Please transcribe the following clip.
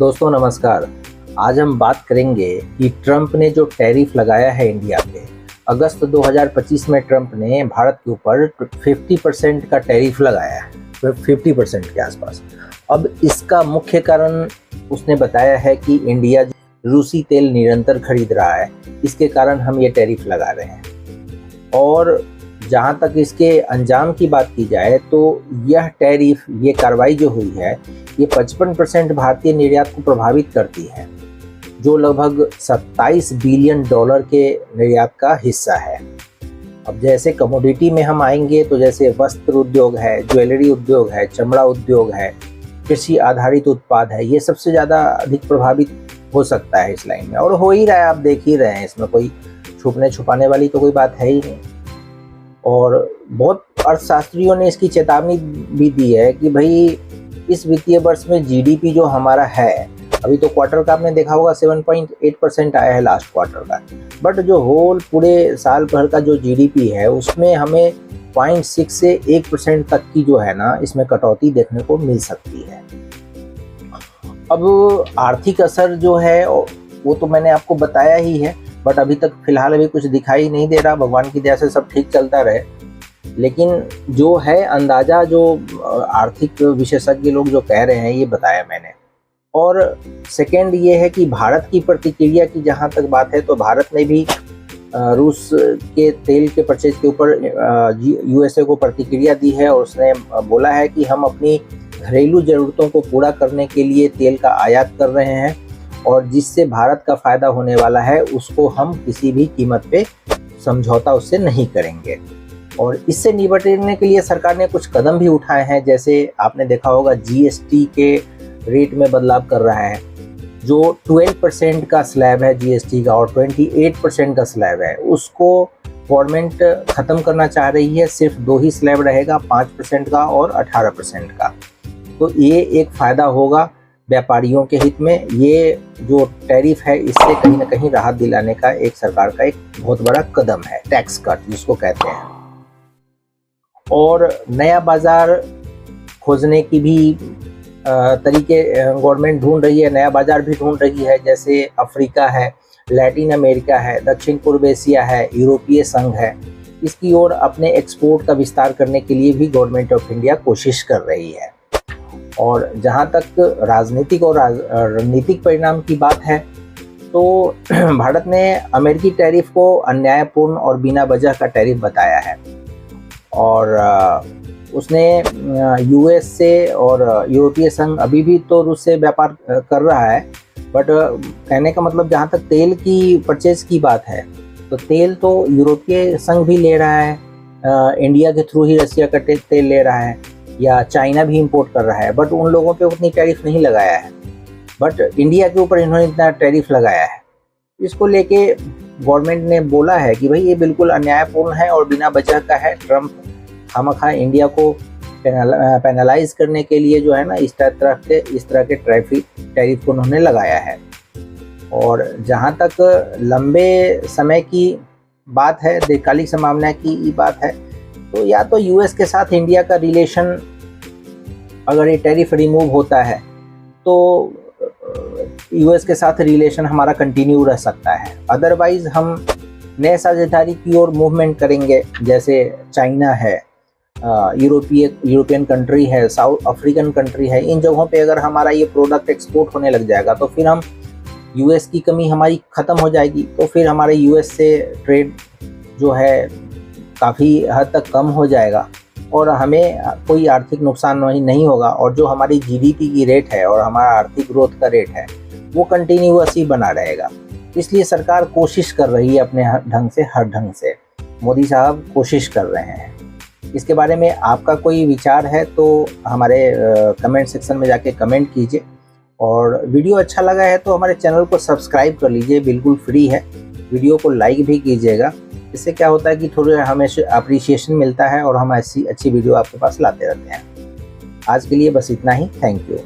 दोस्तों नमस्कार। आज हम बात करेंगे कि ट्रंप ने जो टैरिफ लगाया है इंडिया पे। अगस्त 2025 में ट्रंप ने भारत के ऊपर 50% का टैरिफ लगाया है, 50% के आसपास। अब इसका मुख्य कारण उसने बताया है कि इंडिया रूसी तेल निरंतर खरीद रहा है, इसके कारण हम ये टैरिफ लगा रहे हैं। और जहाँ तक इसके अंजाम की बात की जाए तो यह टैरिफ, ये कार्रवाई जो हुई है, ये 55% भारतीय निर्यात को प्रभावित करती है, जो लगभग $27 बिलियन के निर्यात का हिस्सा है। अब जैसे कमोडिटी में हम आएंगे तो जैसे वस्त्र उद्योग है, ज्वेलरी उद्योग है, चमड़ा उद्योग है, कृषि आधारित उत्पाद है, ये सबसे ज़्यादा अधिक प्रभावित हो सकता है इस लाइन में, और हो ही रहा है। आप देख ही रहे हैं, इसमें कोई छुपने छुपाने वाली तो कोई बात है ही नहीं। और बहुत अर्थशास्त्रियोों ने इसकी चेतावनी भी दी है कि भाई इस वित्तीय वर्ष में जीडीपी जो हमारा है, अभी तो क्वार्टर का आपने देखा होगा 7.8% आया है लास्ट क्वार्टर का, बट जो होल पूरे साल भर का जो जीडीपी है उसमें हमें 0.6 से 1% तक की जो है ना, इसमें कटौती देखने को मिल सकती है। अब आर्थिक असर जो है वो तो मैंने आपको बताया ही है, बट अभी तक फिलहाल अभी कुछ दिखाई नहीं दे रहा। भगवान की दया से सब ठीक चलता रहे। लेकिन जो है अंदाजा, जो आर्थिक विशेषज्ञ लोग जो कह रहे हैं, ये बताया मैंने। और सेकंड ये है कि भारत की प्रतिक्रिया की जहाँ तक बात है, तो भारत ने भी रूस के तेल के परचेज के ऊपर यूएसए को प्रतिक्रिया दी है, और उसने बोला है कि हम अपनी घरेलू ज़रूरतों को पूरा करने के लिए तेल का आयात कर रहे हैं, और जिससे भारत का फ़ायदा होने वाला है उसको हम किसी भी कीमत पे समझौता उससे नहीं करेंगे। और इससे निपटने के लिए सरकार ने कुछ कदम भी उठाए हैं। जैसे आपने देखा होगा, जीएसटी के रेट में बदलाव कर रहा है। जो 12% का स्लैब है जीएसटी का और 28% का स्लैब है, उसको गवर्नमेंट ख़त्म करना चाह रही है। सिर्फ 2 ही स्लैब रहेगा, 5% का और 18% का। तो ये एक फ़ायदा होगा व्यापारियों के हित में। ये जो टैरिफ है, इससे कहीं ना कहीं राहत दिलाने का एक सरकार का एक बहुत बड़ा कदम है, टैक्स कट जिसको कहते हैं। और नया बाजार खोजने की भी तरीके गवर्नमेंट ढूंढ रही है, नया बाजार भी ढूंढ रही है। जैसे अफ्रीका है, लैटिन अमेरिका है, दक्षिण पूर्व एशिया है, यूरोपीय संघ है। इसकी ओर अपने एक्सपोर्ट का विस्तार करने के लिए भी गवर्नमेंट ऑफ इंडिया कोशिश कर रही है। और जहाँ तक राजनीतिक और रणनीतिक परिणाम की बात है, तो भारत ने अमेरिकी टैरिफ को अन्यायपूर्ण और बिना वजह का टैरिफ बताया है। और उसने यूएस से और यूरोपीय संघ अभी भी तो रूस से व्यापार कर रहा है, बट कहने का मतलब जहाँ तक तेल की परचेज की बात है, तो तेल तो यूरोपीय संघ भी ले रहा है, इंडिया के थ्रू ही रसिया का तेल ले रहा है, या चाइना भी इंपोर्ट कर रहा है, बट उन लोगों पे उतनी टैरिफ नहीं लगाया है। बट इंडिया के ऊपर इन्होंने इतना टैरिफ लगाया है। इसको लेके गवर्नमेंट ने बोला है कि भाई ये बिल्कुल अन्यायपूर्ण है और बिना वजह का है। ट्रंप खामखा इंडिया को पेनलाइज करने के लिए जो है ना, इस तरह के टैरिफ को उन्होंने लगाया है। और जहाँ तक लंबे समय की बात है, दीर्घकालिक संभावना की बात है, तो या तो यूएस के साथ इंडिया का रिलेशन, अगर ये टैरिफ रिमूव होता है तो यूएस के साथ रिलेशन हमारा कंटिन्यू रह सकता है। अदरवाइज हम नए साझेदारी की ओर मूवमेंट करेंगे। जैसे चाइना है, यूरोपियन कंट्री है, साउथ अफ्रीकन कंट्री है, इन जगहों पे अगर हमारा ये प्रोडक्ट एक्सपोर्ट होने लग जाएगा तो फिर हम यूएस की कमी हमारी ख़त्म हो जाएगी। तो फिर हमारे यूएस से ट्रेड जो है काफ़ी हद तक कम हो जाएगा और हमें कोई आर्थिक नुकसान नहीं होगा। और जो हमारी जीडीपी की रेट है और हमारा आर्थिक ग्रोथ का रेट है, वो कंटिन्यूअस ही बना रहेगा। इसलिए सरकार कोशिश कर रही है अपने हर ढंग से। मोदी साहब कोशिश कर रहे हैं। इसके बारे में आपका कोई विचार है तो हमारे कमेंट सेक्शन में जाके कमेंट कीजिए। और वीडियो अच्छा लगा है तो हमारे चैनल को सब्सक्राइब कर लीजिए, बिल्कुल फ्री है। वीडियो को लाइक भी कीजिएगा। इससे क्या होता है कि थोड़ा हमें अप्रिसिएशन मिलता है और हम ऐसी अच्छी वीडियो आपके पास लाते रहते हैं। आज के लिए बस इतना ही। Thank you.